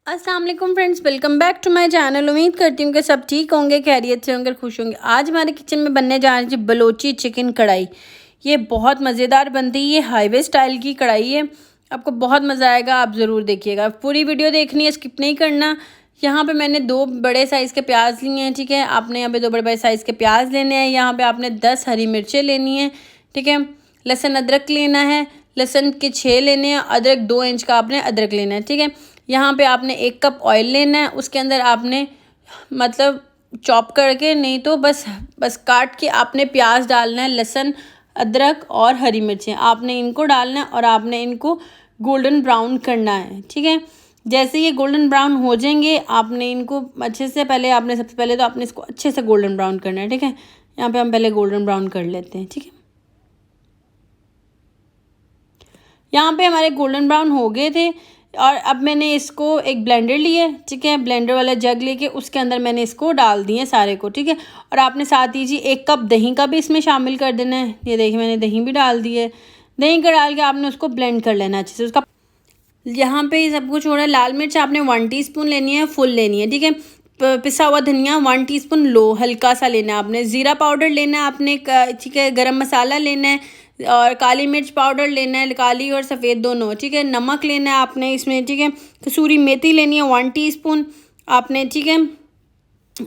अस्सलाम वालेकुम friends, welcome back to my channel. उम्मीद करती हूँ कि सब ठीक होंगे, खैरियत से होंगे, खुश होंगे। आज हमारे किचन में बनने जा रही है बलोची चिकन कढ़ाई। ये बहुत मज़ेदार बनती है। ये हाईवे स्टाइल की कढ़ाई है, आपको बहुत मज़ा आएगा। आप ज़रूर देखिएगा, पूरी वीडियो देखनी है, स्किप नहीं करना। यहाँ पे मैंने 2 बड़े साइज़ के प्याज लिए हैं, ठीक है। आपने यहाँ पे 2 बड़े साइज़ के प्याज लेने हैं। यहाँ पे आपने 10 हरी मिर्चें लेनी है, ठीक है। लहसुन अदरक लेना है, लहसुन के 6 लेने हैं। अदरक 2 इंच का आपने अदरक लेना है, ठीक है। यहाँ पे आपने 1 कप ऑयल लेना है। उसके अंदर आपने मतलब चॉप करके, नहीं तो बस काट के आपने प्याज डालना है, लहसुन अदरक और हरी मिर्चें आपने इनको डालना है और आपने इनको गोल्डन ब्राउन करना है, ठीक है। जैसे ये गोल्डन ब्राउन हो जाएंगे आपने इनको अच्छे से सबसे पहले तो आपने इसको अच्छे से गोल्डन ब्राउन करना है, ठीक है। यहाँ पे हम पहले गोल्डन ब्राउन कर लेते हैं, ठीक है। यहाँ पे हमारे गोल्डन ब्राउन हो गए थे और अब मैंने इसको एक ब्लेंडर लिया, ठीक है। ब्लेंडर वाला जग लेके उसके अंदर मैंने इसको डाल दिए सारे को, ठीक है। और आपने साथ ही जी 1 कप दही का भी इसमें शामिल कर देना है। ये देखिए मैंने दही भी डाल दी है। दही का डाल के आपने उसको ब्लेंड कर लेना अच्छे से। उसका यहाँ पे सब कुछ हो रहा है। लाल मिर्च आपने 1 टीस्पून लेनी है, फुल लेनी है, ठीक है। पिसा हुआ धनिया 1 टीस्पून लो, हल्का सा लेना है आपने। ज़ीरा पाउडर लेना है आपने, ठीक है। गरम मसाला लेना है और काली मिर्च पाउडर लेना है, काली और सफ़ेद दोनों, ठीक है। नमक लेना है आपने इसमें, ठीक है। कसूरी मेथी लेनी है 1 टीस्पून आपने, ठीक है।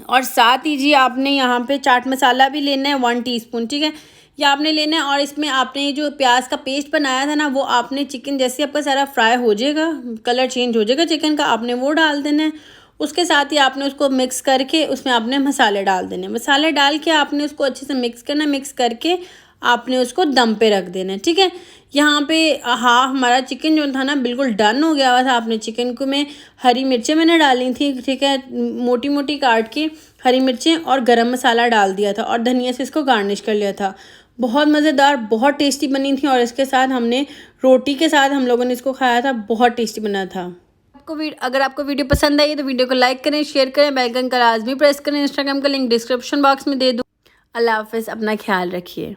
और साथ ही जी आपने यहाँ पे चाट मसाला भी लेना है 1 टीस्पून, ठीक है। ये आपने लेना है और इसमें आपने जो प्याज का पेस्ट बनाया था ना, वो आपने चिकन जैसे आपका सारा फ्राई हो जाएगा, कलर चेंज हो जाएगा चिकन का, आपने वो डाल देना है। उसके साथ ही आपने उसको मिक्स करके उसमें आपने मसाले डाल देने। मसाले डाल के आपने उसको अच्छे से मिक्स करना। मिक्स करके आपने उसको दम पे रख देना है, ठीक है। यहाँ पे हाँ, हमारा चिकन जो था ना बिल्कुल डन हो गया हुआ था। आपने चिकन को में हरी मिर्चें मैंने डाली थी, ठीक है, मोटी मोटी काट के हरी मिर्चें, और गरम मसाला डाल दिया था और धनिया से इसको गार्निश कर लिया था। बहुत मज़ेदार, बहुत टेस्टी बनी थी। और इसके साथ हमने रोटी के साथ हम लोगों ने इसको खाया था, बहुत टेस्टी बना था। अगर आपको वीडियो पसंद आई तो वीडियो को लाइक करें, शेयर करें, बेल आइकन का लाजमी प्रेस करें। इंस्टाग्राम का लिंक डिस्क्रिप्शन बॉक्स में दे दूँ। अल्लाह हाफ़िज़, अपना ख्याल रखिए।